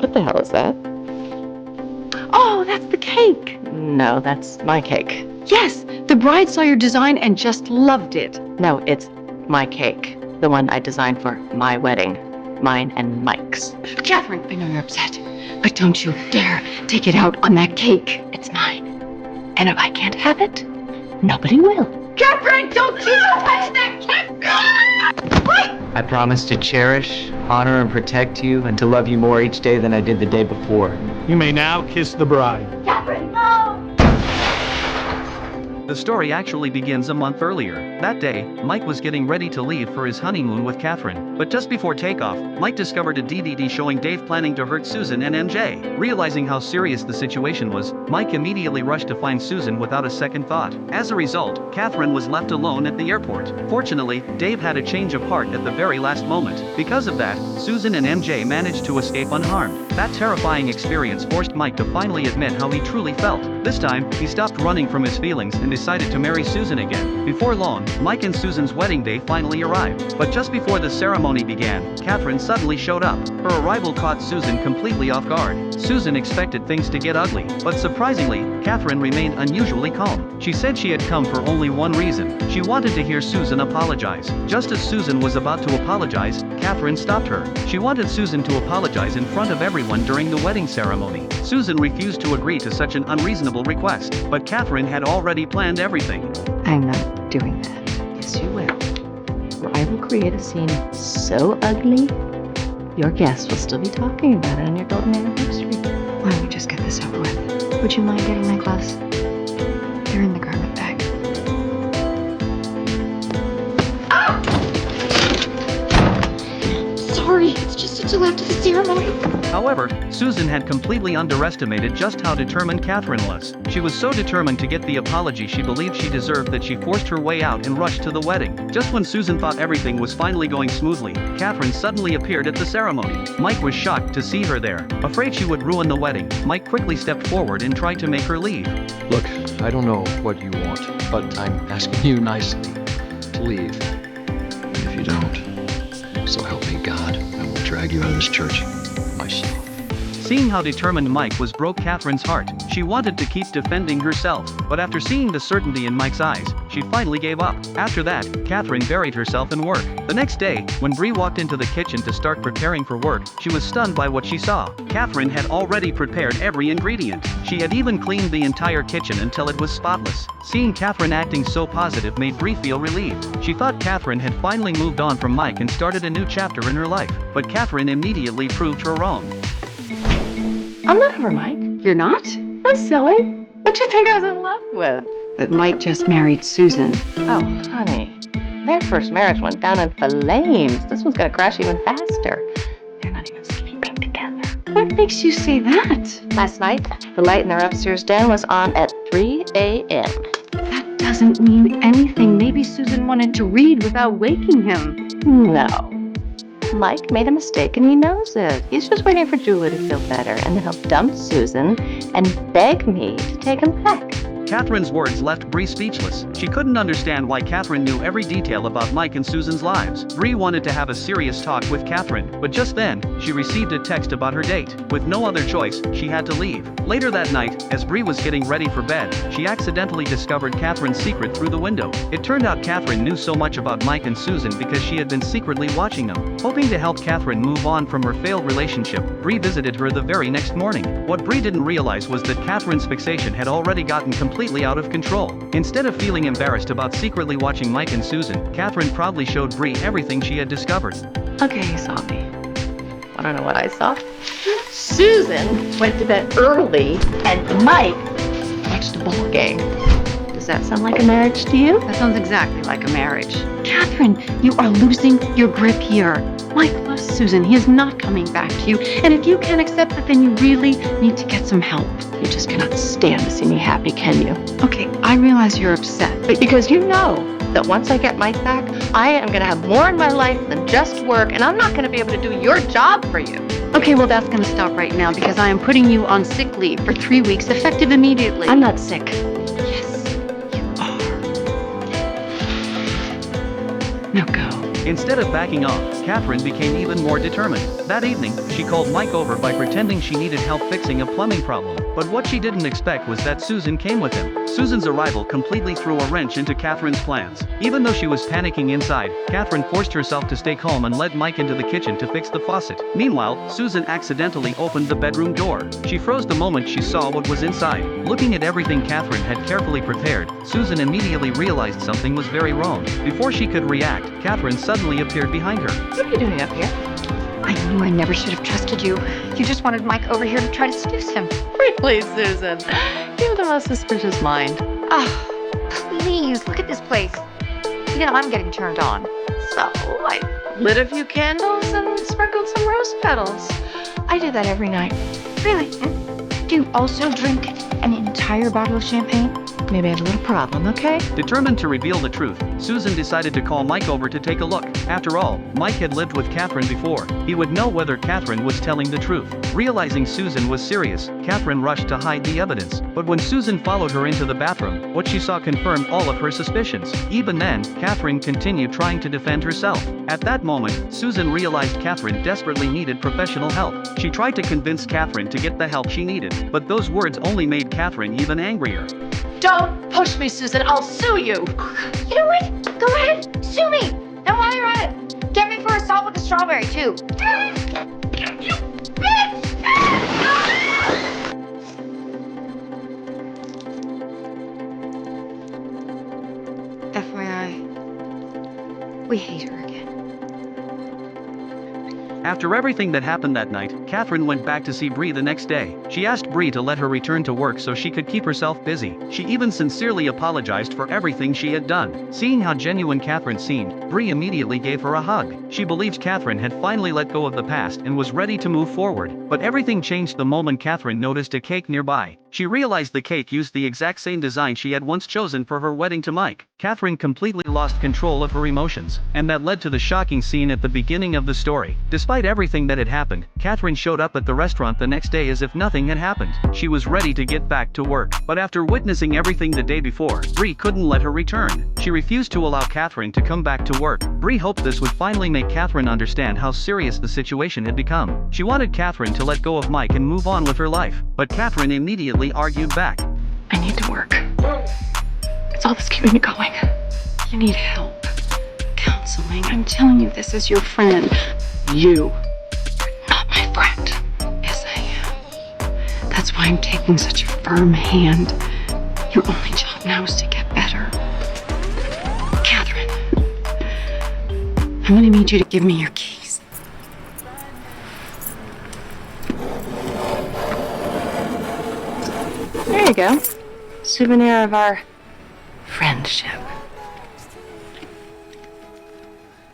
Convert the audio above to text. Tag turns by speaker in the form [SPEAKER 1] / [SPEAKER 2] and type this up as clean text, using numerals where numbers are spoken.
[SPEAKER 1] What the hell is that?
[SPEAKER 2] Oh, that's the cake.
[SPEAKER 1] No, that's my cake.
[SPEAKER 2] Yes, the bride saw your design and just loved it.
[SPEAKER 1] No, it's my cake. The one I designed for my wedding. Mine and Mike's.
[SPEAKER 2] Catherine, I know you're upset, but don't you dare take it out on that cake.
[SPEAKER 1] It's mine. And if I can't have it, nobody will.
[SPEAKER 2] Catherine, don't you touch that cake!
[SPEAKER 3] I promise to cherish, honor, and protect you, and to love you more each day than I did the day before.
[SPEAKER 4] You may now kiss the bride.
[SPEAKER 2] Catherine, no!
[SPEAKER 5] The story actually begins a month earlier. That day, Mike was getting ready to leave for his honeymoon with Catherine. But just before takeoff, Mike discovered a DVD showing Dave planning to hurt Susan and MJ. Realizing how serious the situation was, Mike immediately rushed to find Susan without a second thought. As a result, Catherine was left alone at the airport. Fortunately, Dave had a change of heart at the very last moment. Because of that, Susan and MJ managed to escape unharmed. That terrifying experience forced Mike to finally admit how he truly felt. This time, he stopped running from his feelings and decided to marry Susan again. Before long, Mike and Susan's wedding day finally arrived. But just before the ceremony began, Catherine suddenly showed up. Her arrival caught Susan completely off guard. Susan expected things to get ugly, but surprisingly, Catherine remained unusually calm. She said she had come for only one reason. She wanted to hear Susan apologize. Just as Susan was about to apologize, Catherine stopped her. She wanted Susan to apologize in front of everyone during the wedding ceremony. Susan refused to agree to such an unreasonable request, but Catherine had already planned everything.
[SPEAKER 1] I'm not doing that. Yes, you will. I will create a scene so ugly, your guests will still be talking about it on your golden anniversary.
[SPEAKER 2] Why don't we just get this over with? Would you mind getting my gloves? They're in the garment bag. Ah! Sorry, it's just until after the ceremony.
[SPEAKER 5] However, Susan had completely underestimated just how determined Catherine was. She was so determined to get the apology she believed she deserved that she forced her way out and rushed to the wedding. Just when Susan thought everything was finally going smoothly, Catherine suddenly appeared at the ceremony. Mike was shocked to see her there. Afraid she would ruin the wedding, Mike quickly stepped forward and tried to make her leave.
[SPEAKER 6] Look, I don't know what you want, but I'm asking you nicely to leave. And if you don't, so help me God, I will drag you out of this church myself.
[SPEAKER 5] Seeing how determined Mike was broke Catherine's heart. She wanted to keep defending herself, but after seeing the certainty in Mike's eyes, she finally gave up. After that, Catherine buried herself in work. The next day, when Bree walked into the kitchen to start preparing for work, she was stunned by what she saw. Catherine had already prepared every ingredient. She had even cleaned the entire kitchen until it was spotless. Seeing Catherine acting so positive made Bree feel relieved. She thought Catherine had finally moved on from Mike and started a new chapter in her life, but Catherine immediately proved her wrong.
[SPEAKER 1] I'm not over Mike.
[SPEAKER 2] You're not?
[SPEAKER 1] That's silly. What you think I was in love with?
[SPEAKER 2] But Mike just married Susan.
[SPEAKER 1] Oh, honey. Their first marriage went down in flames. This one's gonna crash even faster. They're not even sleeping together.
[SPEAKER 2] What makes you say that?
[SPEAKER 1] Last night, the light in their upstairs den was on at 3 a.m.
[SPEAKER 2] That doesn't mean anything. Maybe Susan wanted to read without waking him.
[SPEAKER 1] No. Mike made a mistake and he knows it. He's just waiting for Julie to feel better, and then he'll dump Susan and beg me to take him back.
[SPEAKER 5] Catherine's words left Bree speechless. She couldn't understand why Catherine knew every detail about Mike and Susan's lives. Bree wanted to have a serious talk with Catherine, but just then, she received a text about her date. With no other choice, she had to leave. Later that night, as Bree was getting ready for bed, she accidentally discovered Catherine's secret through the window. It turned out Catherine knew so much about Mike and Susan because she had been secretly watching them. Hoping to help Catherine move on from her failed relationship, Bree visited her the very next morning. What Bree didn't realize was that Catherine's fixation had already gotten completely out of control. Instead of feeling embarrassed about secretly watching Mike and Susan, Catherine proudly showed Bree everything she had discovered.
[SPEAKER 1] Okay, you saw me. I don't know what I saw. Susan went to bed early and Mike watched a ball game. Does that sound like a marriage to you?
[SPEAKER 2] That sounds exactly like a marriage. Catherine, you are losing your grip here. Mike loves Susan. He is not coming back to you. And if you can't accept it, then you really need to get some help.
[SPEAKER 1] You just cannot stand to see me happy, can you?
[SPEAKER 2] Okay, I realize you're upset, but
[SPEAKER 1] Because you know that once I get Mike back, I am going to have more in my life than just work, and I'm not going to be able to do your job for you.
[SPEAKER 2] okay, well, that's going to stop right now because I am putting you on sick leave for 3 weeks, effective immediately.
[SPEAKER 1] I'm not sick.
[SPEAKER 2] Yes, you are. Now go.
[SPEAKER 5] Instead of backing off, Catherine became even more determined. That evening, she called Mike over by pretending she needed help fixing a plumbing problem. But what she didn't expect was that Susan came with him. Susan's arrival completely threw a wrench into Catherine's plans. Even though she was panicking inside, Catherine forced herself to stay calm and led Mike into the kitchen to fix the faucet. Meanwhile, Susan accidentally opened the bedroom door. She froze the moment she saw what was inside. Looking at everything Catherine had carefully prepared, Susan immediately realized something was very wrong. Before she could react, Catherine suddenly appeared behind her.
[SPEAKER 1] What are you doing up here?
[SPEAKER 2] I knew I never should have trusted you. You just wanted Mike over here to try to seduce him.
[SPEAKER 1] Really, Susan? You have the most suspicious mind.
[SPEAKER 2] Please, look at this place. You know, I'm getting turned on.
[SPEAKER 1] So, I lit a few candles and sprinkled some rose petals. I do that every night.
[SPEAKER 2] Really? Do you also drink an entire bottle of champagne?
[SPEAKER 1] Maybe I have a little problem, okay?
[SPEAKER 5] Determined to reveal the truth, Susan decided to call Mike over to take a look. After all, Mike had lived with Catherine before. He would know whether Catherine was telling the truth. Realizing Susan was serious, Catherine rushed to hide the evidence. But when Susan followed her into the bathroom, what she saw confirmed all of her suspicions. Even then, Catherine continued trying to defend herself. At that moment, Susan realized Catherine desperately needed professional help. She tried to convince Catherine to get the help she needed, but those words only made Catherine even angrier.
[SPEAKER 1] Don't push me, Susan. I'll sue you.
[SPEAKER 2] You know what? Go ahead, sue me. And while you're at it, get me for assault with a strawberry too. You bitch! FYI, we hate her again.
[SPEAKER 5] After everything that happened that night, Catherine went back to see Bree the next day. She asked Bree to let her return to work so she could keep herself busy. She even sincerely apologized for everything she had done. Seeing how genuine Catherine seemed, Bree immediately gave her a hug. She believed Catherine had finally let go of the past and was ready to move forward. But everything changed the moment Catherine noticed a cake nearby. She realized the cake used the exact same design she had once chosen for her wedding to Mike. Catherine completely lost control of her emotions, and that led to the shocking scene at the beginning of the story. Despite everything that had happened, Catherine showed up at the restaurant the next day as if nothing had happened. She was ready to get back to work. But after witnessing everything the day before, Bree couldn't let her return. She refused to allow Catherine to come back to work. Bree hoped this would finally make Catherine understand how serious the situation had become. She wanted Catherine to let go of Mike and move on with her life. But Catherine immediately argued back.
[SPEAKER 2] I need to work. It's all that's keeping me going. You need help. Counseling. I'm telling you this as your friend. You. Not my friend. Yes, I am. That's why I'm taking such a firm hand. Your only job now is to get better. Catherine, I'm gonna need you to give me your keys.
[SPEAKER 1] There you go. Souvenir of our
[SPEAKER 2] Friendship.